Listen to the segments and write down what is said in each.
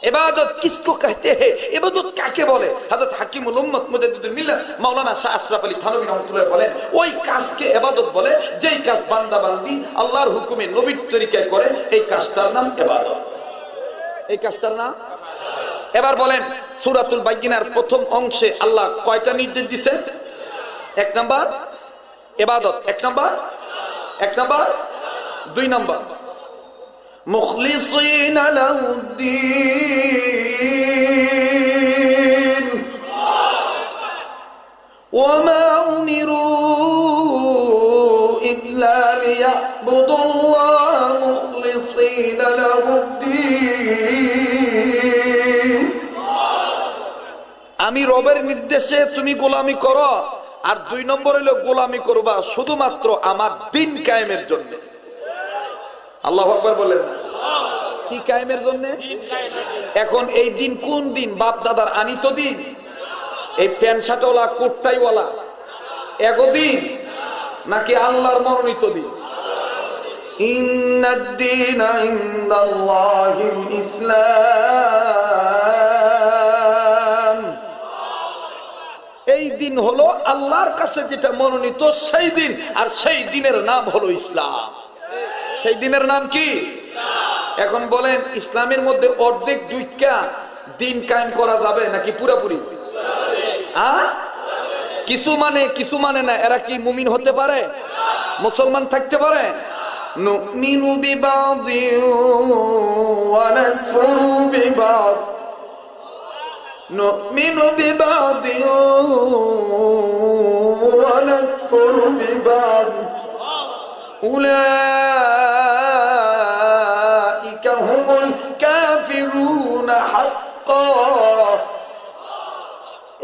इबादत किसको कहते हैं, इबादत কাকে বলে? হযরত হাকিমুল উম্মত মুজাদ্দিদুল মিল্লাত মাওলানা শাহ আশরাফ আলী থানভী রাহমাতুল্লাহ বলেন, ওই কাজকে ইবাদত বলে যেই কাজ বান্দা বান্দি আল্লাহর হুকুমে নবীর তরিকায় করে, এই কাজটার নাম ইবাদত। এই কাজটার নাম। এবার বলেন সূরাতুল বাইয়িনার প্রথম অংশে আল্লাহ কয়টা নির্দেশ দিয়েছে? এক নাম্বার ইবাদত, এক নাম্বার, দুই নাম্বার মুখলিসিনা লাহুদ্দিন ওয়া মা উমিরু ইল্লা লিয়াবুদুল্লাহ মুখলিসিনা লাহুদ্দিন। আমি রবের নির্দেশে তুমি গোলামি করো, আর দুই নম্বর হলো গোলামি করবা শুধুমাত্র আমার দিন কায়েমের জন্য। আল্লাহু আকবার বলেন। কি কায়েমের জন্য? এখন এই দিন কোন দিন? বাপ দাদার আনিত দিন? এই প্যান্ট শার্টওয়ালা কোটটাইওয়ালা এগো দিন, নাকি আল্লাহর মনোনীত দিন? ইন্নাদ দীনা ইনদাল্লাহিল ইসলাম। এই দিন হলো আল্লাহর কাছে যেটা মনোনীত সেই দিন, আর সেই দিনের নাম হলো ইসলাম। সেই দিনের নাম কি? এখন বলেন ইসলামের মধ্যে অর্ধেক দুইটা দিন কায়েম করা যাবে নাকি পুরোপুরি? কিছু মানে না। এরা কি মুমিন হতে পারে? মুসলমান থাকতে পারে? নুমিনু বিবাযি ওয়া নাকফুরু বিবায, নুমিনু বিবাযি ওয়া নাকফুরু বিবায, উলাইকা হুমুল কাফিরুনা হাক্কা।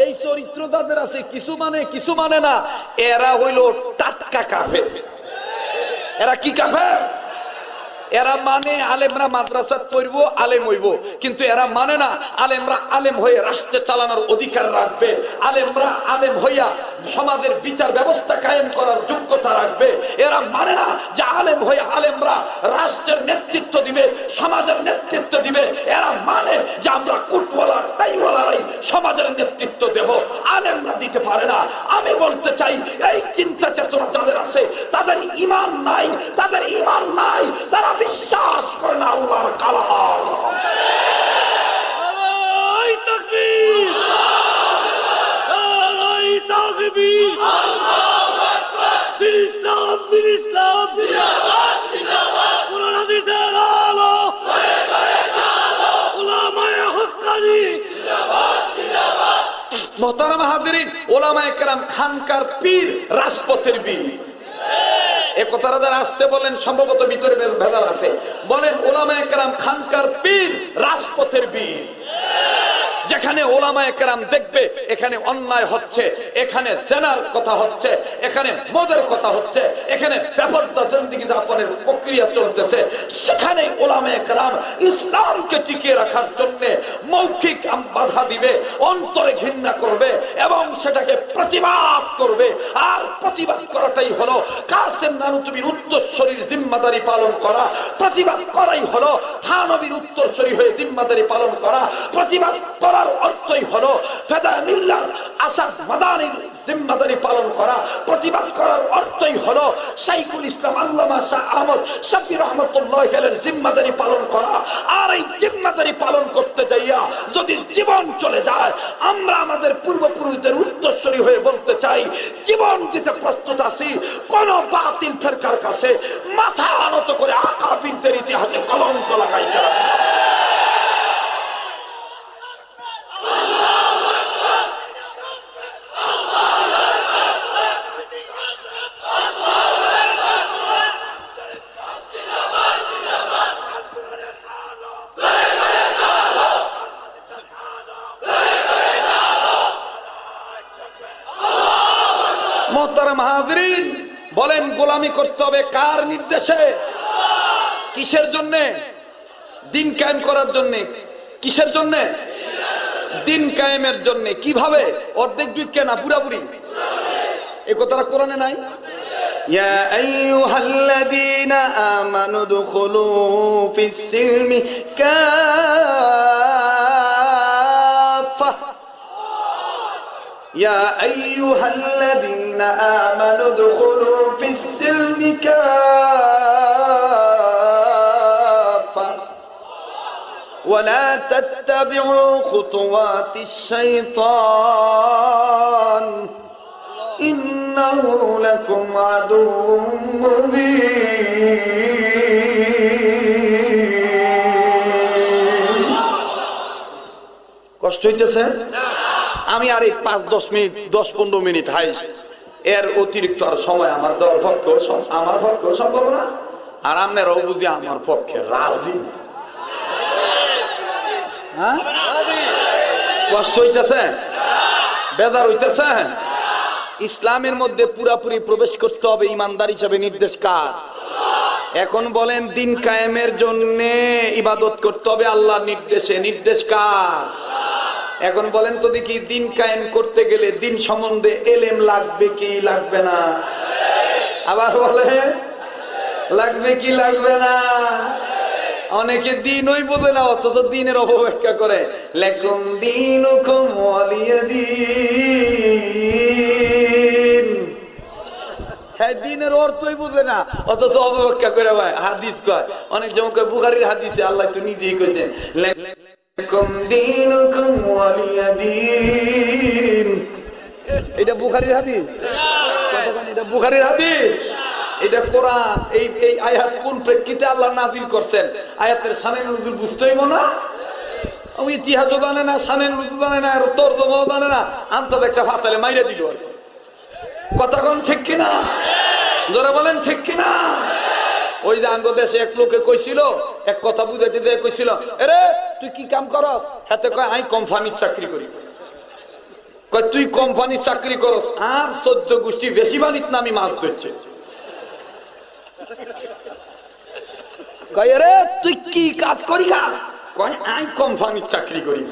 এই চরিত্র যাদের আছে, কিছু মানে না, এরা হইল টাটকা কাফের। এরা কি কাফের? এরা মানে আলেমরা মাদ্রাসা পড়বো, আলেম হইব, কিন্তু এরা মানে না আলেমরা আলেম হয়ে রাষ্ট্র চালানোর অধিকার রাখবে, আলেমরা আলেম হইয়া সমাজের বিচার ব্যবস্থা কায়েম করার যোগ্যতা রাখবে। এরা মানে না যে আলেম হয়ে আলেমরা রাষ্ট্রের নেতৃত্ব দিবে, সমাজের নেতৃত্ব দিবে। এরা মানে যে আমরা কুটওয়ালা টাইওয়ালারাই সমাজের নেতৃত্ব দেব, আলেমরা দিতে পারে না। আমি বলতে চাই এই চিন্তা চেতনা যাদের আছে তাদের ঈমান নাই, তারা বিশ্বাস করে না আল্লাহর কালাম। নারায়ে তাকবীর, নারায়ে তাকবীর, আল্লাহু আকবার। বীর ইসলাম জিন্দাবাদ, কোরআন হাদিসের আলো ঘরে ঘরে জ্বালো, উলামায়ে হক্কানি জিন্দাবাদ। মুহতারাম হাজিরিন, উলামায়ে কেরাম খানকার পীর, রাজপথের বীর। এই কথাটা যারা আসতে বলেন সম্ভবত ভিতরে ভেজাল আছে। বলেন উলামায়ে কেরাম খানকার পীর, রাজপথের বীর। যেখানে উলামায়ে কেরাম দেখবে এখানে অন্যায় হচ্ছে, এখানে জেনার কথা হচ্ছে, এখানে মদের কথা হচ্ছে, এখানে বেপরদা জিন্দেগি যাপনের প্রক্রিয়া চলতেছে, সেখানে উলামায়ে কেরাম ইসলামকে টিকিয়ে রাখার জন্য মৌখিক বাধা দিবে, অন্তরে ঘৃণা করবে এবং সেটাকে প্রতিবাদ করবে। আর প্রতিবাদ করাটাই হলো কাসেম নানুতুবির উত্তরসূরির জিম্মাদারি পালন করা। প্রতিবাদ করাই হলো থানবীর উত্তরসূরি হয়ে জিম্মাদারি পালন করা। প্রতিবাদ করার অর্থই হলো ফেদাইলুল্লাহ আসাদ মাদানির জিম্মাদারি পালন করা। প্রতিবাদ করার অর্থই হলো শাইখুল ইসলাম আল্লামা শাহ আহমদ শফি রহমাতুল্লাহি আলাইহির জিম্মাদারি পালন করা। আর এই জিম্মাদারি পালন করতে যাইয়া যদি জীবন চলে যায়, আমরা আমাদের পূর্বপুরুষদের উত্তরসূরি হয়ে বলতে চাই জীবন দিতে প্রস্তুত আছি। কোন বাতিল ফেরকার কাছে মাথা আনত করে আকাবিরদের ইতিহাসে কলঙ্ক লাগাইতে হবে। মোহতারাম হাজরিন, বলেন গোলামি করতে হবে কার নির্দেশে? কিসের জন্য? দিন কায়েম করার জন্য। কিসের জন্য? দিন কায়েমের জন্য। কিভাবে? অর্ধেক দুই কেনা পুরাপুরি? এই কথাটা কোরআনে নাই? ইয়া আইয়ুহাল্লাযীনা আমানু দুখুলু ফিস সিলমি ইয়া আইয়ুহাল্লাযীনা আমানু দুখুলু ফিস-সিলমি কাফা ওয়া লা তাত্তাবি'উ খুতুওয়াতিশ-শাইতান ইন্নাহু লাকুম আদুউম মুবিন। কষ্ট হইতেছে? আমি আর এই 5-10 মিনিট 10-15 মিনিট হাই এর অতিরিক্ত আর সময় আমার দেওয়ার পক্ষে সম্ভব না, আর আপনারাও বুঝি আমার পক্ষে রাজি। হ্যাঁ, কষ্ট হইতেছে? বেজার হইতেছে? ইসলামের মধ্যে পুরাপুরি প্রবেশ করতে হবে ইমানদার হিসাবে নির্দেশ কার? এখন বলেন দিন কায়েমের জন্য ইবাদত করতে হবে আল্লাহর নির্দেশে, নির্দেশ কার? এখন বলেন তো দেখি, দিন কায়েম করতে গেলে দিন সম্বন্ধে এলেম লাগবে কি লাগবে না? আবার বলে লাগবে কি লাগবে না? অনেকে দিনই বোঝে না, অথচ দিনের অপব্যাখ্যা করে। লাকুম দীনুকুম ওয়ালিয়া দীন। হ্যাঁ, দিনের অর্থই বোঝে না, অথচ অপব্যাখ্যা করে ভাই হাদিস কয়। অনেক যেমন কয় বুখারীর হাদিসে আল্লাহ তো নিজেই কইছেন লাকুম দীনুকুম ওয়ালিয়া দীন। এটা বুখারীর হাদিস? কতক্ষণ এটা বুখারীর হাদিস? এটা কোরআন। এই আয়াত কোন প্রেক্ষিতে আল্লাহ নাযিল করছেন? আয়াতের শানে নুজুল বুঝতে হইব না? ও ইতিহাসও জানে না, শানে নুজুল জানে না, আর তরজমাও জানে না, আন্তাজ একটা ফাতালে মাইরা দিল। কথা কোন ঠিক কিনা? যারা বলেন ঠিক কিনা? ওই যে আঙ্গ দেশে এক লোকে কইছিল, এক কথা বুঝাইতে দিয়ে কইছিল, আরে তুই কি কাম করস? হাতে কয় আমি কোম্পানির চাকরি করি। কয় তুই কোম্পানির চাকরি করস, আর 14 গোষ্ঠী বেশি বানিত না আমি মাছ ধরছি। কয় আরে তুই কি কাজ করি? কয় আমি কোম্পানির চাকরি করি।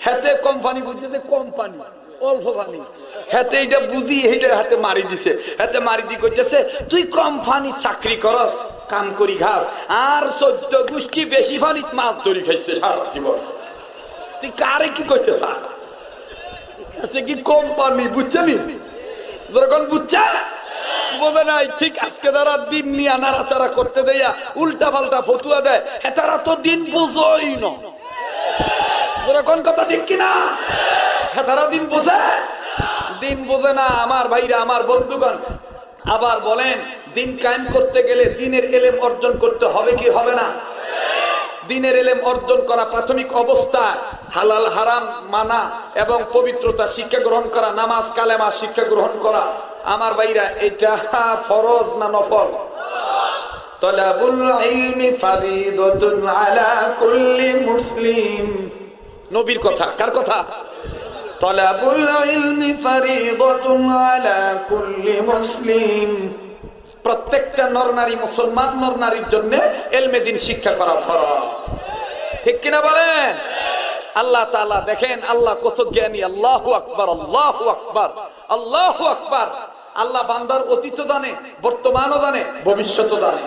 হাতে কোম্পানি বুঝতে কোম্পানি অল্প পানি, হাতে এটা বুঝি এইটা হাতে মারি দিছে। হাতে মারি দি কইতেছে তুই কোম্পানির চাকরি করস, কাম করি খাস, আর 14 গোষ্ঠী বেশি পানিত মাছ ধরি খাইছে সারা জীবন। তুই কারে কি করতে চাস? সে কি কোম্পানি বুঝছনি? যখন বুঝছে বোঝে নাই, ঠিক আজকে তারা দিন নিয়ে নাড়াচাড়া করতে দেয়া উল্টা পাল্টা ফতুয়া দেয়, তারা তো দিন বুঝোই না। কোন কথা ঠিক কিনা? তারা দিন বোঝে? দিন বোঝে না আমার ভাইরা, আমার বন্ধুগণ। আবার বলেন দিন কায়েম করতে গেলে দিনের এলেম অর্জন করতে হবে কি হবে না? দিনের এলেম অর্জন করা প্রাথমিক অবস্থা হালাল হারাম মানা এবং পবিত্রতা শিক্ষা গ্রহণ করা, নামাজ কালেমা শিক্ষা গ্রহণ করা। আমার ভাইরা, এটা ফরজ না নফল? তালাবুল ইলমি ফারিদাতুন আলা কুল্লি মুসলিম। নবীর কথা। কার কথা? তালাবুল ইলমি ফারিদাতুন আলা কুল্লি মুসলিম। প্রত্যেকটা নরনারী, মুসলমান নরনারীর জন্য ইলমে দিন শিক্ষা করা ফরজ। ঠিক কিনা বলেন? আল্লাহ তাআলা দেখেন, আল্লাহ কত জ্ঞানী। আল্লাহু আকবার, আল্লাহু আকবার, আল্লাহু আকবার। আল্লাহ বান্দার অতীত জানে, বর্তমানও জানে, ভবিষ্যৎও জানে।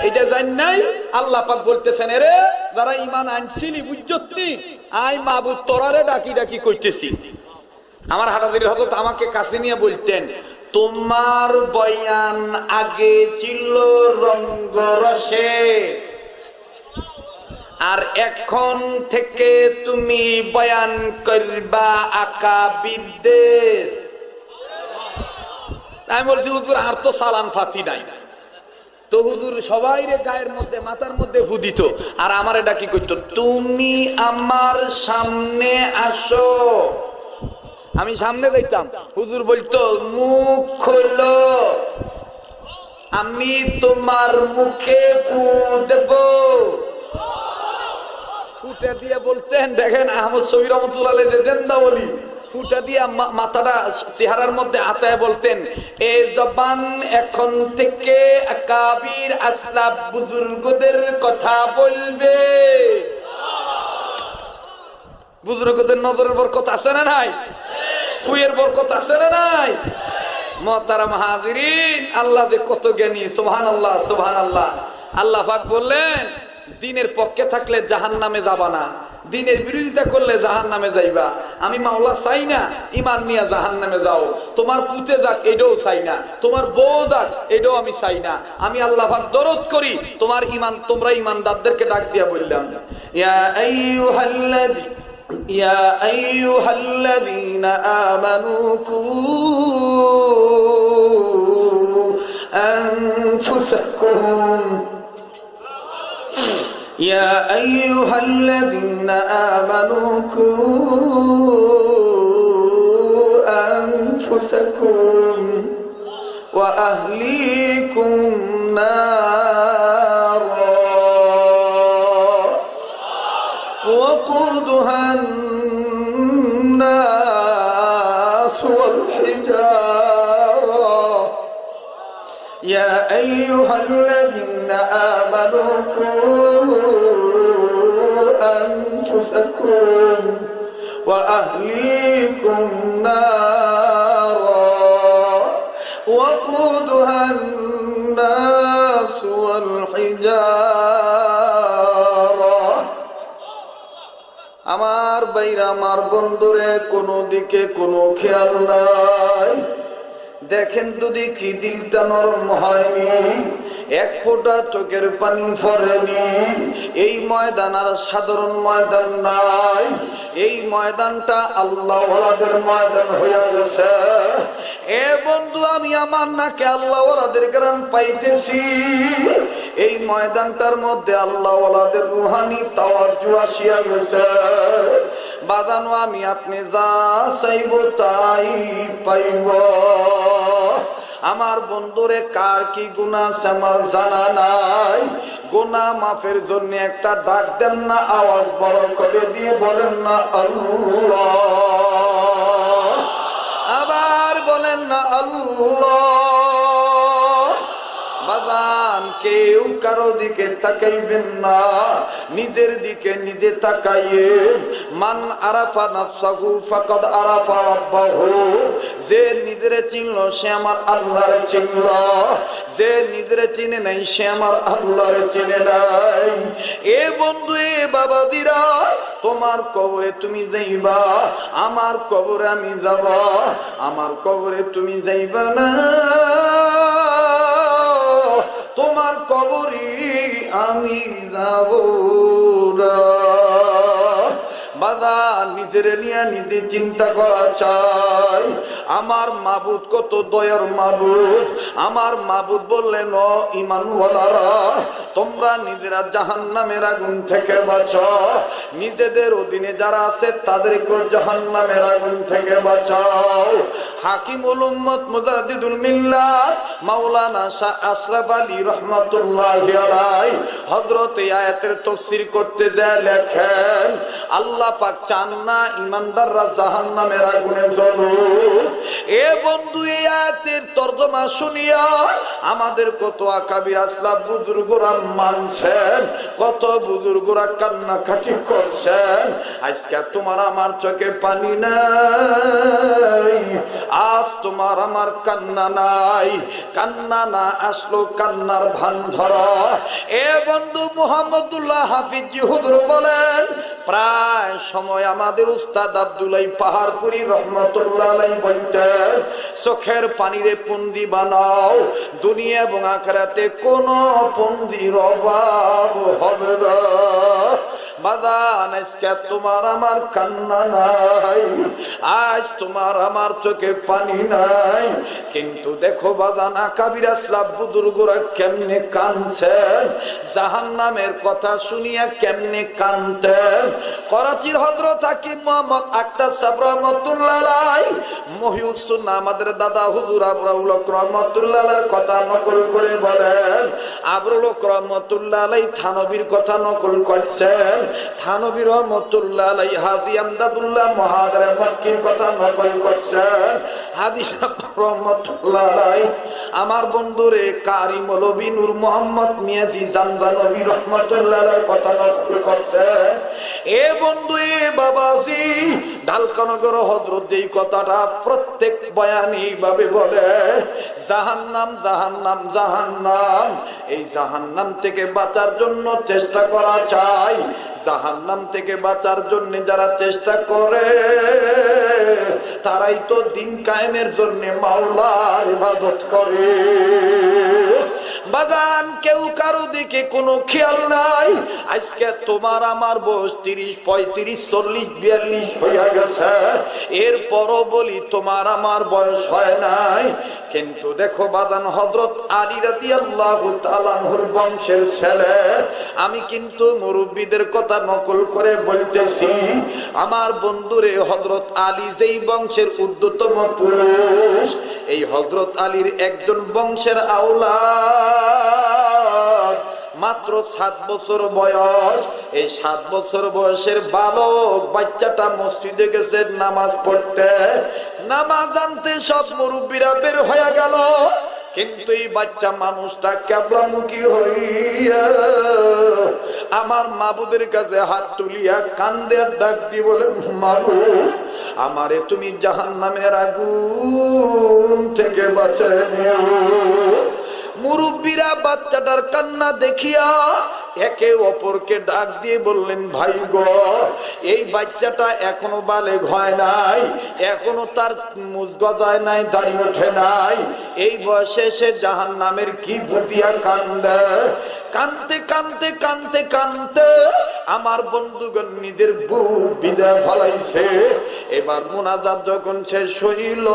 এটা জান নাই আল্লাহ পাক বলতেছেন, এরে যারা ঈমান আনছিলি বুঝছনি, আই মাবুদ তোরারে ডাকি ডাকি কইতেছি। আমার হাটাজারির হযরত আমাকে কাছে নিয়ে বলতেন, তোমার বয়ান আগে ছিল রঙ্গরসে, আর এখন থেকে তুমি বয়ান করবা আকাবিরদের। আমি বলছি হুজুর আর তো সালাম ফাতি নাই। তো হুজুর সবাই রে গায়ের মধ্যে মাথার মধ্যে ফুদিত, আর আমার এটা কি করতো, তুমি আমার সামনে আসো। আমি সামনে দেখতাম, হুজুর বলতো মুখ খোলো, আমি তোমার মুখে ফু দেব। ফুটে দিয়ে বলতেন, দেখেন আহমদ শফি রহমাতুল্লাহ আলাইহি জিন্দা বলি, ফুটা দিয়া মাথাটা চেহারার মধ্যে হাতায় বলতেন, এ জবান এখন থেকে আকাবির আসলাফ বুজুর্গদের কথা বলবে। বুজুর্গদের নজরের বরকত আছে না নাই? ফুয়ের বরকত আছে না নাই? মুহতারাম হাজিরিন, আল্লাহ যে কত জ্ঞানী। সুবহানাল্লাহ, সুবহানাল্লাহ। আল্লাহ পাক বললেন, দিনের পক্ষে থাকলে জাহান্নামে যাবা না, দিনের বিরোধিতা করলে জাহান্নামে যাইবা। আমি মাওলা চাই না ইমান নিয়ে জাহান্নামে যাও, তোমার পুতে যাক এটাও চাই না, তোমার বউ যাক এটাও আমি চাই না। আমি আল্লাহ পাক দরদ করি তোমার ইমান, তোমরা ইমানদারদেরকে ডাক দিয়া বললাম ইয়া আইয়ুহাল্লাযীনা আমানু কু আনফুসাকুম يا أيها الذين آمنوا قوا أنفسكم وأهليكم نارا وقودها الناس والحجارة يا أيها الذين آمنوا أنفسكم وأهليكم نارا وقودها الناس والحجارة আমার বাইরা আমার বন্ধুরে কোনো দিকে কোনো খেয়াল নাই। দেখেন যদি কি দিলটা নরম হয়নি, এক ফোঁটা চোখের পানি পড়েনি। এই ময়দান আর সাধারণ ময়দান নাই, এই ময়দানটা আল্লাহ ওয়ালাদের ময়দান হয়ে গেছে। এ বন্ধু আমি আমার নাকে আল্লাহ ওয়ালাদের গান পাইতেছি। এই ময়দানটার মধ্যে আল্লাহ ওয়ালাদের রুহানি তাওয়াজ্জু আসিয়া গেছে। বাদানো আমি আপনি যা চাইব তাই পাইব। আমার বন্ধুরে কার কি গুনাহ আছে আমার জানা নাই। গুনাহ মাফের জন্য একটা ডাক দেন না, আওয়াজ বড় করে দিয়ে বলেন না আল্লাহ, আবার বলেন না আল্লাহ। বাজান কেউ কারো দিকে তাকাইবেন না, নিজের দিকে নিজে তাকাইয়ে। মান আরাফা নাফসাহু ফাকাদ আরাফা রাব্বাহু। যে নিজেরে চিনলো সে আমার আল্লাহরে চিনলো, যে নিজেরে চিনে নাই সে আমার আল্লাহরে চিনে নাই। এ বন্ধু এ বাবাদিরা, তোমার কবরে তুমি যাইবা, আমার কবরে আমি যাব। আমার কবরে তুমি যাইবা না, তোমার কবরে আমি যাব না। বাদা নিজের নিয়ে নিজে চিন্তা করা চাই। আমার মাবুদ কত দয়ার মাবুদ। আমার মাবুদ বললেন ও ঈমানওয়ালারা, তোমরা নিজেরা জাহান্নামের আগুন থেকে বাঁচো, নিজেদের অধীনে যারা আছে তাদেরকেও জাহান্নামের আগুন থেকে বাঁচাও। হাকিমুল উম্মত মুজাদ্দিদুল মিল্লাত মাওলানা শাহ আশরাফ আলী রাহমাতুল্লাহি আলাইহি হযরত এই আয়াতের তাফসীর করতে যায় লেখেন, আল্লাহ পাক চান না ঈমানদাররা জাহান্নামের আগুনে জ্বলুক। এ বন্ধু এই আয়াতের তরজমা শুনিয়া আমাদের কত আকাবির আসলাফ বুজুর্গরা মানছেন, কত বুজুর্গরা কান্নাকাটি করছেন। আজকে তোমার আমার চোখে পানি নাই, আজ তোমার আমার কান্না নাই। কান্না না আসলো কান্নার ভান ধরা। এ বন্ধু মুহাম্মদুল্লাহ হাফিজ হুজুর বলেন, প্রায় সময় আমাদের উস্তাদ আব্দুল্লাহ পাহাড়পুরি রহমতুল্লাহ আলাইহি বলতেন, চোখের পানিরে পুঞ্জি বানাও, দুনিয়া এবং আখিরাতে কোনো পুঞ্জির অভাব হবে না। বাদান আজকে তোমার আমার কান্না নাই, আজ তোমার আমার চোখে পানি নাই। কিন্তু দেখো বাদান আকাবির আসলাফ বুজুর্গরা কেমনে কাঁদছেন, জাহান্নামের কথা শুনিয়া কেমনে কাঁদতেন। করাচির হযরত হাকিম মুহাম্মদ আক্তার সাহেব রহমাতুল্লাহ আলাইহি মহিউস সুন্নাহ আমাদের দাদা হুজুর আবরুল হক রহমাতুল্লাহ আলাইহির কথা নকল করে বলেন, আবরুল হক রহমাতুল্লাহ আলাইহি থানবীর কথা নকল করছেন। থানবী রহমাতুল্লাহ আলাইহি হাজী আমদাদুল্লাহ মুহাজির মক্কির কথা নকল করছেন। হাদিস রহমাতুল্লাহ আলাইহি আমার বন্ধুরে কারি মৌলভী নূর মোহাম্মদ মিয়াজি জানজানবী রহমাতুল্লাহ আলাইহির কথা নকল করছেন। এ বন্ধু এ বাবাজি ঢালকানগর হযরত এই কথাটা প্রত্যেক বয়ানী ভাবে বলে, জাহান্নাম জাহান্নাম জাহান্নাম। এই জাহান্নাম থেকে বাঁচার জন্য চেষ্টা করা চাই। জাহান্নাম থেকে বাঁচার জন্য যারা চেষ্টা করে তারাই তো দিন কায়েমের জন্য মাওলার ইবাদত করে। বাদান কেউ কারো দিকে কোনো খেয়াল নাই। আজকে তোমার আমার বয়স 30, 35, 40, 42 হয়ে গেছে, এরপরও বলি তোমার আমার বয়স হয় নাই। কিন্তু দেখো বাদান, হযরত আলী রাদিয়াল্লাহু তাআলা আনহুর বংশের ছেলে। আমি কিন্তু মুরব্বীদের কথা নকল করে বলতেছি। আমার বন্ধুরে, হযরত আলী যেই বংশের ঊর্ধ্বতম পুরুষ, এই হযরত আলীর একজন বংশের আওলাদ, মাত্র 7 বছর বয়স। এই 7 বছর বয়সের বালক বাচ্চাটা মসজিদে গেছে নামাজ পড়তে। নামাজ আনতে সব মুরব্বীরা বের হয়ে গেল, কিন্তু এই বাচ্চা মানুষটা কেবলামুখী হইয়া আমার মাবুদের কাছে হাত তুলিয়া কান্দে আর ডাক দিয়ে বলে, মাবুদ আমারে তুমি জাহান্নামের আগুন থেকে বাঁচায় নিও। মুরব্বীরা বাচ্চাটার কান্না দেখিয়া একে অপরকে ডাক দিয়ে বললেন, ভাই গো, এই বাচ্চাটা এখনো বালেগ হয় নাই, এখনো তার মুজ গজায় নাই, দাড়ি ওঠে নাই, এই বয়সে সে জাহান্নামের কি বুঝিয়া কান্দে। কানতে কানতে কানতে কানতে আমার বন্ধুগণ নিজের বুক ভিজা ফলাইছে। এবার মুনাজাত যখন শেষ হইল,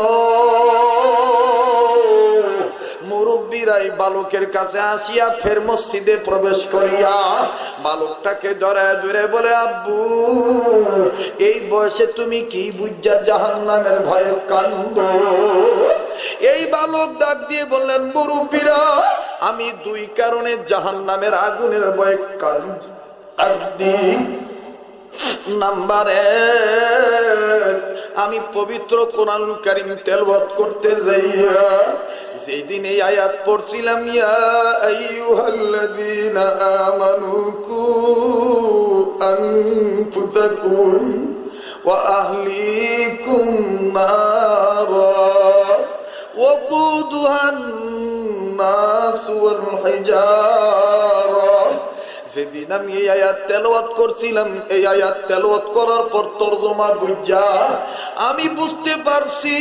মুরব্বীরাই বালকের কাছে আসিয়া ফের মসজিদে প্রবেশ করিয়া বালকটাকে জড়ায় ধরে বলে, আব্বু এই বয়সে তুমি কি বুঝা জাহান্নামের ভয়ে কান্দো? এই বালক ডাক দিয়ে বললেন, মুরব্বীরা আমি 2 কারণে জাহান্নামের আগুনের ভয়ে কান্দি। নাম্বার 1, আমি পবিত্র কোরআনুল কারীম তেলাওয়াত করতে যাইয়া যেদিন এই আয়াত পড়ছিলাম, ইয়া আইয়ুহাল্লাযীনা আমানু কু আনফুসাকুম ওয়া আহলিকুম নারা ওয়াকুদুহান নাস ওয়াল হিজারা। যেদিন আমি এই আয়াত তেলাওয়াত করছিলাম, এই আয়াত তেলাওয়াত করার পর তরজমা বুঝা আমি বুঝতে পারছি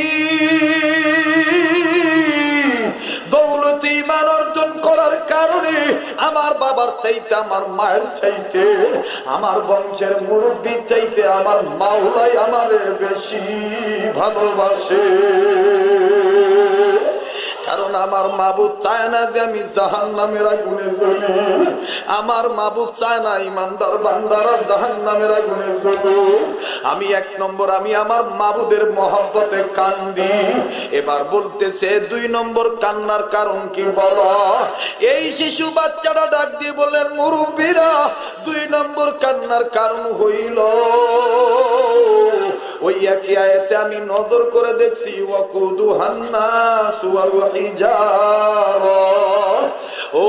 দৌলতে ঈমান অর্জন করার কারণে আমার বাবার চাইতে, আমার মায়ের চাইতে, আমার বংশের মুরব্বীর চাইতে আমার মাওলাই আমারে বেশি ভালোবাসে। কারণ আমার মাবুদ চায় না যে আমি জাহান্নামের আগুনে জ্বলি। আমার মাবুদ চায় না ইমানদার বান্দারা জাহান্নামের আগুনে জ্বলুক। আমি 1 নম্বর আমি আমার মাবুদের মহব্বতে কান্দি। এবার বলতেছে 2 নম্বর কান্নার কারণ কি বলো? এই শিশু বাচ্চাটা ডাক দিয়ে বললেন, মুরব্বীরা 2 নম্বর কান্নার কারণ হইল ওই একই আয়াতে আমি নজর করে দেখছি, ওয়াকুদুহান নাস ওয়াল হিজারা। ও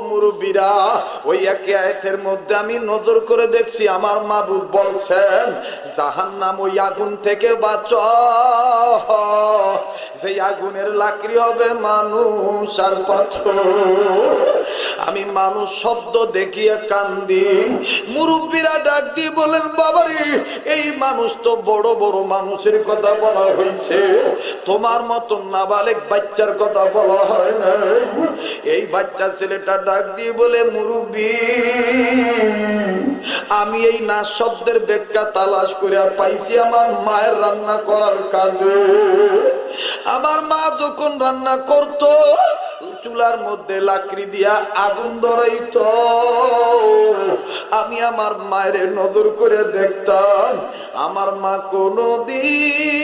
মুরব্বীরা, ওই একই আয়াতের মধ্যে আমি নজর করে দেখছি আমার মাবুদ বলছেন জাহান্নাম ওই আগুন থেকে বাঁচো, যে আগুনের লাকড়ি হবে মানুষ আর পাথর। আমি মানুষ শব্দ দেখিয়ে কান্দি। মুরব্বীরা ডাক দিয়ে বলেন, বাবারে এই মানুষ তো বড় বড় মানুষের কথা বলা হয়েছে, তোমার মতন নাবালেগ বাচ্চার কথা বলা হয় না। এই বাচ্চা ছেলেটা ডাক দিয়ে বলে, মুরব্বী আমি এই না শব্দের ব্যাখ্যা তালাশ করে পাইছি আমার মায়ের রান্না করার কাজে। আমার মা যখন রান্না করত চুলার মধ্যে লাকড়ি দিয়া আগুন ধরাইতো, আমি আমার মায়ের নজর করে দেখতাম আমার মা কোনদিন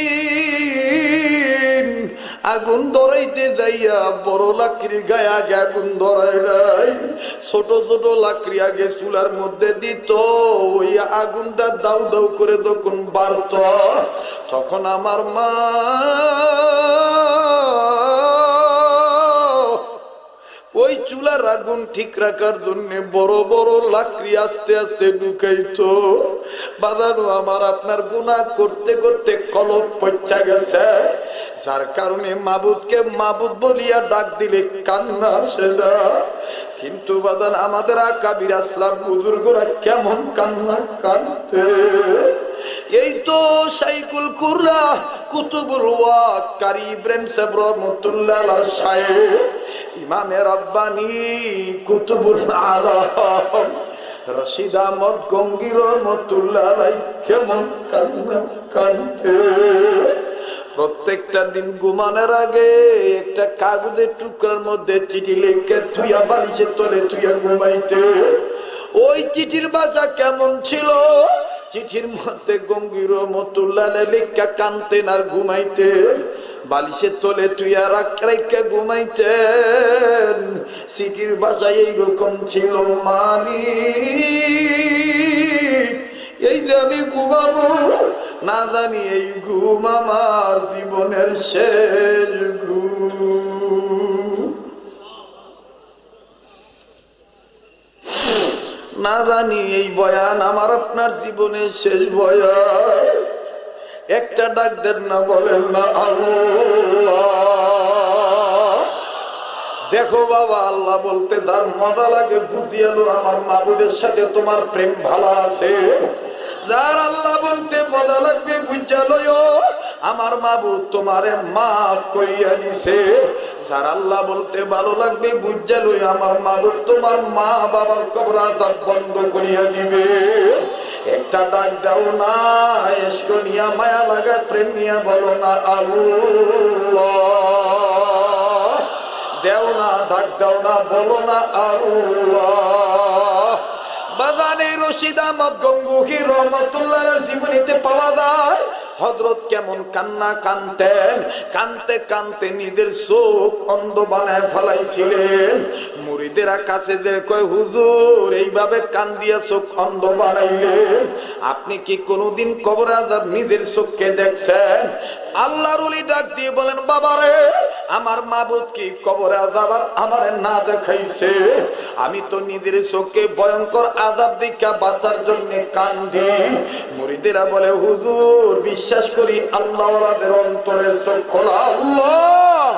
আগুন ধরাইতে যাইয়া বড় লাকড়ির গায়ে আগে আগুন ধরাই নাই, ছোট ছোট লাকড়ি আগে চুলার মধ্যে দিত। ওই আগুনটা দাউ দাউ করে যখন বাড়ত তখন আমার মা ওই চুলার আগুন ঠিক রাখার জন্য বড় বড় লাকড়ি আস্তে আস্তে ঢুকাইতো। বাজানো আমার আপনার গুনাহ করতে করতে কলব পচা গেছে, যার কারণে মাবুদকে মাবুদ বলিয়া ডাক দিলে কান্না আসে না। কিন্তু বাজান আমাদের আকাবির আসলাম বুজুর্গরা কেমন কান্না কাঁদতে। এই তো শাইখুল কুররা কুতুবুল ওয়াক কারি ইব্রাহিম সাহেব রহমাতুল্লাহ আলাইহি শায়েখ ইমামে রাব্বানি কুতুবুল আলম রশিদ আহমদ গঙ্গী রহমাতুল্লাহ আলাইহি কেমন কান্না কাঁদতে। প্রত্যেকটা দিন ঘুমানোর আগে একটা কাগজের টুকরার মধ্যে চিঠি লিখে তুইয়া বালিশের তলে তুইয়া ঘুমাইতে। ওই চিঠির ভাষা কেমন ছিল, চিঠির মধ্যে গঙ্গীর রহমাতুল্লাহ লেখা কানতেন আর ঘুমাইতে, বালিশের তলে তুইয়া রাখা ঘুমাইতেন। চিঠির ভাষা এইরকম ছিল, মালিক এই যে আমি ঘুমাবো, না জানি এই ঘুম আমার জীবনের শেষ ঘুম, না জানি এই বয়ান আমার আপনার জীবনের শেষ বয়ান। একটা ডাক দেন না, বলেন না আল্লাহ। দেখো বাবা, আল্লাহ বলতে যার মজা লাগে বুঝিয়ালো আমার মাবুদের সাথে তোমার প্রেম ভালো আছে। যার আল্লাহ বলতে মজা লাগবে বুঝালো আমার মাবুদ তোমারে মাফ করিয়া দিছে। যার আল্লাহ বলতে ভালো লাগবে বুঝালো আমার মাবুদ তোমার মা বাবার কবর আযাব বন্ধ করিয়া দিবে। একটা ডাক দাও না, ইশক নিয়া মায়া লাগা প্রেম নিয়া বলো না আল্লাহ। দেও না, ডাক দাও না, বলো না আল্লাহ। বাজানে রশিদ আহমদ গঙ্গুহি রহমাতুল্লাহ জীবনীতে পাওয়া যায় হযরত কেমন কান্না কানতেন, কানতে কানতে নিজের চোখ অন্ধ বানায় ফেলাইছিলেন। মুরিদেরা কাছে যে কয়, হুজুর এইভাবে কান দিয়া চোখ অন্ধ বানাইলেন, আপনি কি কোনোদিন কবর আযাব নিজের চোখকে দেখছেন? আল্লাহর ওলি ডাক দিয়ে বলেন, বাবারে আমার মাবুদ কি কবর আযাব আর আমারে না দেখাইছে? আমি তো নিজের চোখে ভয়ঙ্কর আযাব দেখা বাঁচার জন্য কান্দি। মুরিদেরা বলে, হুজুর বিশ্বাস করি আল্লাহওয়ালাদের অন্তরের চোখ খোলা। আল্লাহ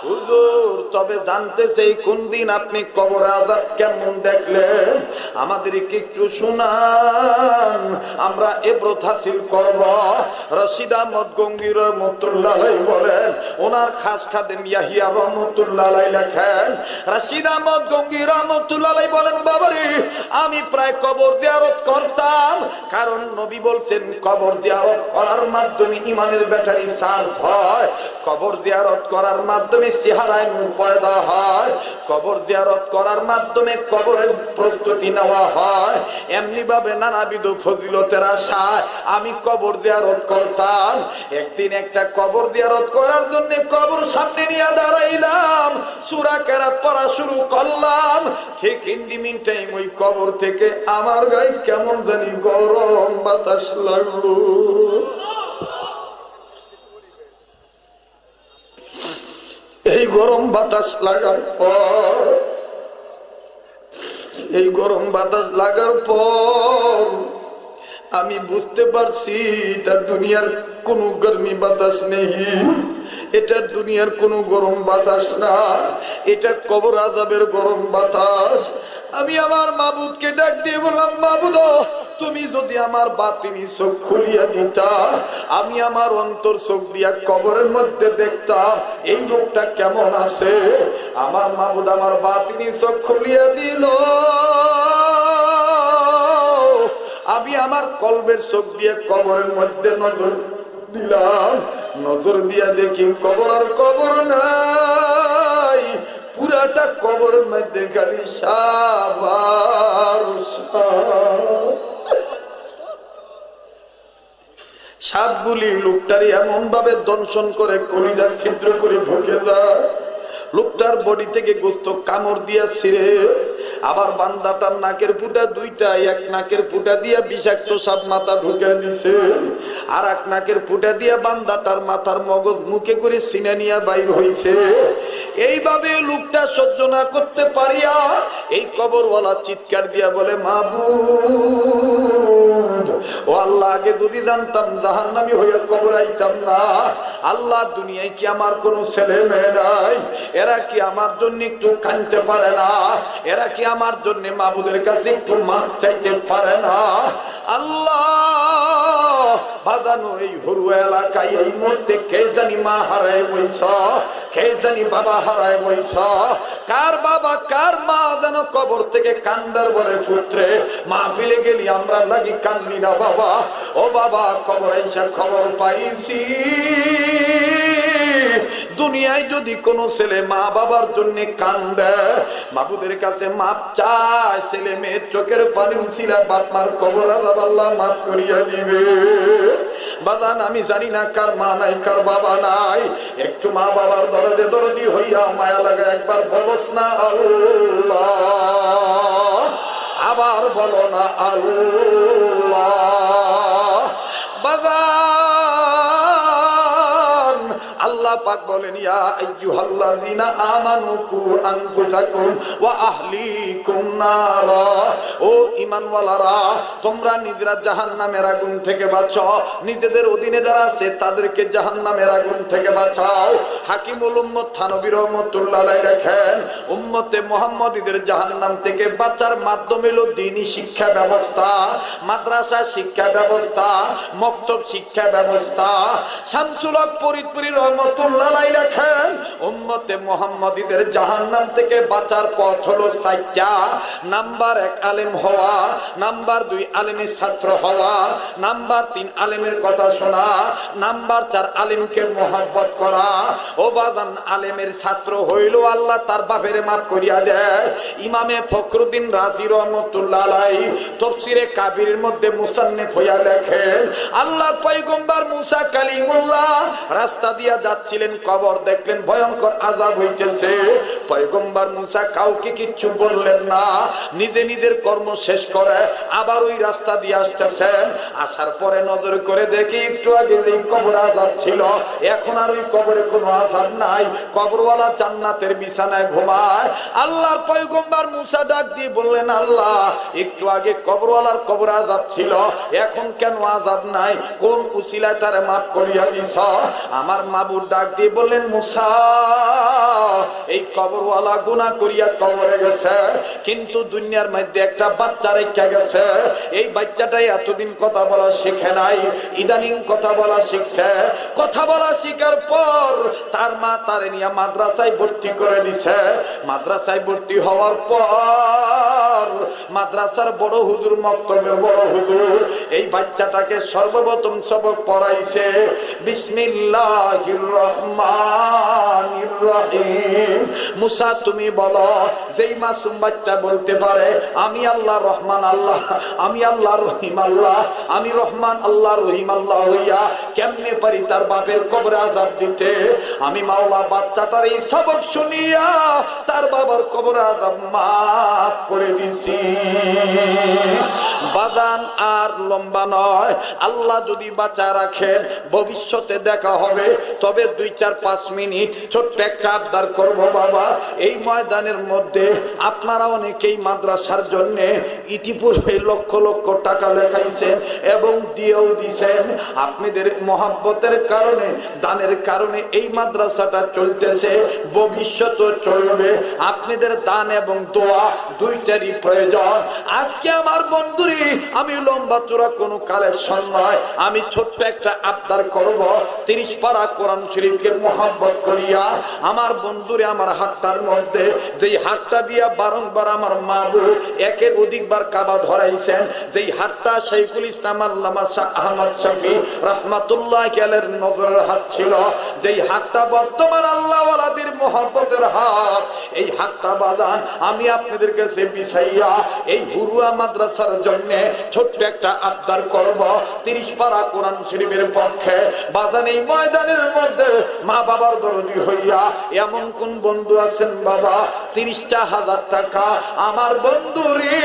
হুজুর তবে জানতে চাই কোন দিন আপনি কবর আযাব কেমন দেখলেন, আমাদেরকে একটু শুনান, আমরা ইবরত হাসিল করব। রশিদ আহমদ গঙ্গী রহমাতুল্লাহ আলাইহি বলেন, ওনার খাস খাদেম ইয়াহিয়া রহমাতুল্লাহ আলাইহি লেখেন, রশিদ আহমদ গঙ্গী রহমাতুল্লাহ আলাইহি বলেন, বাবারে আমি প্রায় কবর জিয়ারত করতাম, কারণ নবী বলছেন কবর জিয়ারত করার মাধ্যমে ঈমানের ব্যাটারি চার্জ হয়, কবর জিয়ারত করার মাধ্যমে চেহারায় নূর পয়দা হয়, কবর জিয়ারত করার মাধ্যমে কবরের প্রস্তুতি নেওয়া হয়। এমনি ভাবে নানাবিধ ফজিলতের আশায় আমি কবর জিয়ারত করতাম। একদিন একটা কবর জিয়ারত করার জন্য কবর সামনে নিয়ে দাঁড়াইলাম, সূরা কেরাত পড়া শুরু করলাম। ঠিক ইন টাইম ওই কবর থেকে আমার গায়ে কেমন জানি গরম বাতাস লাগলো। এই গরম বাতাস লাগার পর, এই গরম বাতাস লাগার পর আমি বুঝতে পারছি এটা দুনিয়ার কোন গরমি বাতাস নেই, এটা দুনিয়ার কোন গরম বাতাস না, এটা কবর আযাবের গরম বাতাস। আমি আমার মাবুদকে ডাক দিয়ে বললাম, মাবুদ তুমি যদি আমার বাতিনি চোখ খুলিয়া দিতা, আমি আমার অন্তর চোখ দিয়া কবরের মধ্যে দেখতাম এই লোকটা কেমন আছে। আমার মাবুদ আমার বাতিনি চোখ খুলিয়া দিল, আমি আমার কলবের চোখ দিয়ে কবরের মধ্যে নজর দিলাম, নজর দিয়া দেখি কবর আর কবর নাই, পুরাটা কবরের মধ্যে খালি সাপ আর সাপ। সাপগুলি লোকটার এমন ভাবে দংশন করে কলিজা ছিদ্র করে ঢুকে যায়, লোকটার বডি থেকে গোস্ত কামড় দিয়া ছিঁড়ে, আবার বান্দাটার নাকের ফুটা দুইটা, এক নাকের ফুটা দিয়া বিষাক্ত সাপ মাথা ঢুকে দিছে, আর এক নাকের ফুটা দিয়ে বান্দাটার মাথার মগজ মুখে করে সিনে নিয়ে বাইর হইছে। এইভাবে লোকটা সহ্য না করতে পারিয়া এই কবরওয়ালা চিৎকার দিয়া বলে, মাবুদ ও আল্লাহ, আগে যদি জানতাম জাহান্নামী হইয়া কবর আইতাম না। আল্লাহ, দুনিয়ায় কি আমার কোন ছেলে মেয়ে নাই? এরা কি আমার জন্য একটু কাঁদতে পারে না? এরা কি আমার জন্য মাবুদের কাছে একটু মাপ চাইতে পারে না? আল্লাহ বাজানো এই হরুয়া এলাকায় এই মুহূর্তে কে জানি মা হারায় বইছ, কে জানি বাবা হারায় বইছ। কার বাবা কার মা যেন কবর থেকে কান্দার বলে পুত্রে মাহফিলে গেলি আমরা লাগি কান্দি না বাবা। ও বাবা, কবর আইসা খবর পাইছি দুনিয়ায় যদি কোনো ছেলে মা বাবার জন্য কান্দে, মাবুদের কাছে মাপ চায়, ছেলে মেয়ের চোখের পানি উছিলা বাপ মার কবর আযাব আল্লাহ মাফ করিয়া দিবে। বাদান, আমি জানি না কার মা নাই কার বাবা নাই, একটু মা বাবার দরদে দরদি হইয়া মায়া লাগা একবার বলস না আল্লাহ, আবার বলো না আল্লাহ। বাদান, আল্লাহ পাক বলেন, ইয়া আইয়ুহাল্লাযিনা আমানু কু আনফুসাকুম ওয়া আহলিকুম নারা, ও ঈমানওয়ালারা, তোমরা নিজেরা জাহান্নামের আগুন থেকে বাঁচাও, নিজেদের অধীনে যারা আছে তাদেরকে জাহান্নামের আগুন থেকে বাঁচাও। হাকিমুল উম্মত থানবী রাহমাতুল্লাহ আলাইহি লেখেন, উম্মতে মুহাম্মদীদের জাহান্নাম থেকে বাঁচার মাধ্যম হলো দ্বীনি শিক্ষা ব্যবস্থা, মাদ্রাসা শিক্ষা ব্যবস্থা, মক্তব শিক্ষা ব্যবস্থা। শামসুল হক ফরিদপুরী রহমতুল্লাহ আলাইহি লেখেন, উম্মতে মুহাম্মদীদের জাহান্নাম থেকে বাঁচার পথ হলো 4টা। নাম্বার 1 আলেম হওয়া, নাম্বার 2 আলেমের ছাত্র হওয়া, নাম্বার 3 আলেমের কথা শোনা, নাম্বার 4 আলেমকে মহব্বত করা। ও বাজান, আলেমের ছাত্র হইল আল্লাহ তার বাপের মাফ করিয়া দেয়। ইমামে ফখরুদ্দিন রাজি রহমতুল্লাহ আলাইহি তাফসীরে কাবীরের মধ্যে মুসান্নিফ হইয়া লেখেন, আল্লাহর পয়গম্বর মুসা কালিমুল্লাহ রাস্তা দিয়া যাচ্ছিলেন, কবর দেখলেন, ভয়ঙ্কর আযাব হইতেছে। পয়গম্বর মুসা কাউকে কিচ্ছু বললেন না, নিজে নিজের কর্ম শেষ করে আবার ওই রাস্তা দিয়ে আসতেছেন। আসার পরে নজর করে দেখি একটু আগে যে কবর আযাব ছিল এখন আর ওই কবরে কোনো আযাব নাই, কবরওয়ালা জান্নাতের বিছানায় ঘুমায়। আল্লাহর পয়গম্বর মুসা ডাক দিয়ে বললেন, আল্লাহ, একটু আগে কবরওয়ালার কবর আযাব ছিল, এখন কেন আযাব নাই? কোন উসিলায় তারে মাফ করিয়া দিছ? আমার মাবুদ ডাক দিয়ে বললেন, মুসা, এই কবরওয়ালা গুনাহ করিয়া কবরে গেছে, কিন্তু দুনিয়ার মধ্যে একটা বাচ্চা রেখে গেছে। এই বাচ্চাটাই এতদিন কথা বলা শিখে নাই, ইদানিং কথা বলা শিখছে। কথা বলা শিখার পর তার মা তারে নিয়ে মাদ্রাসায় ভর্তি করে দিছে। মাদ্রাসায় ভর্তি হওয়ার পর মাদ্রাসার বড় হুজুর, মক্তবের বড় হুজুর এই বাচ্চাটাকে সর্বপ্রথম সবক পড়াইছে, বিসমিল্লাহির রহমানির রহিম। মুসা, তুমি বলো, যেই মাসুম বাচ্চা বলতে পারে আমি আল্লাহ রহমান আল্লাহ, আমি আল্লাহ রহিম আল্লাহ, আমি রহমান আল্লাহ রহিম আল্লাহ হইয়া কেমনে পারি তার বাপের কবরে আযাব দিতে? আমি মাওলা বাচ্চাটার এই সবক শুনিয়া তার বাবার কবরে আযাব মাফ করে দিছি। বাদান আর লম্বা নয়, আল্লাহ যদি বাঁচা রাখেন ভবিষ্যতে দেখা হবে। তবে 2-4-5 মিনিট ছোট্ট একটা আবদার করব বাবা। এই ময়দানের মধ্যে আপনারা অনেকেই মাদ্রাসার জন্য ইতিপূর্বে লক্ষ লক্ষ টাকা লেখাইছেন এবং দিয়েও দিছেন। আপনাদের মহাব্বতের কারণে, দানের কারণে এই মাদ্রাসাটা চলতেছে, ভবিষ্যতেও চলবে। আপনাদের দান এবং দোয়া দুইটারই প্রয়োজন। আজকে আমার বন্ধুরি, আমি লম্বা চূড়া কোনো কালেকশন নয়, আমি ছোট্ট একটা আবদার করব। 30 পারা কোরআন শরীফকে মহব্বত করিয়া আমার বন্ধুরে আমার হাতটার মধ্যে, যেই হাতটা দিয়া বারংবার আমার মাহবুব একের অধিকবার কাবা ধরাইছেন, যেই হাতটা শাইখুল ইসলাম আল্লামা শাহ আহমদ শফি রাহমাতুল্লাহ আলাইহির নজরের হাত ছিল, যেই হাতটা বর্তমান আল্লাহ ওয়ালাদের মহব্বতের হাত, এই হাতটা বাজান আমি আপনাদের কাছে বিছাইয়া এই হুরুয়া মাদ্রাসার জন্য ছোট্ট একটা আবদার করব। 30 পারা পারা কোরআন শরীফের পক্ষে বাজান এই ময়দানের মধ্যে মা বাবার দরদি হইয়া এমন কোন বন্ধু আছেন বাবা 30,000 টাকা আমার বন্ধুরে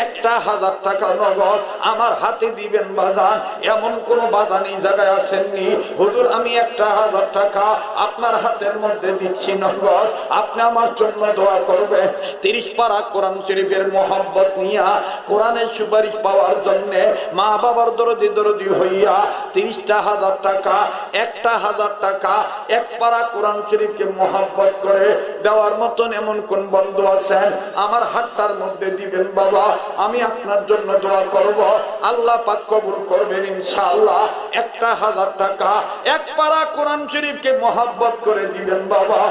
1,000 টাকা নগদ আমার হাতে দিবেন বাজান, এমন কোন বাজান এই জায়গায় আসেননি হুজুর আমি 1,000 টাকা আপনার হাতের মধ্যে দিচ্ছি নগদ, আপনি আমার জন্য দোয়া করবেন। 30 পারা কোরআন শরীফের মোহাব্বত নিয়া কোরআনের সুপারিশ পাওয়ার জন্য মা বাবার দরদি হইয়া 30,000 টাকা 1,000 টাকা এক পারা কোরআন শরীফকে মোহাব্বত করে দেওয়ার মতন এমন কোন বন্ধু আছেন আমার হাতটার মধ্যে দিবেন বাবা, আমি আপনার জন্য দোয়া করব, আল্লাহ পাক কবুল করবেন ইনশাআল্লাহ। 1,000 টাকা এক পারা কোরআন শরীফকে মোহাব্বত করে দিবেন বাবা।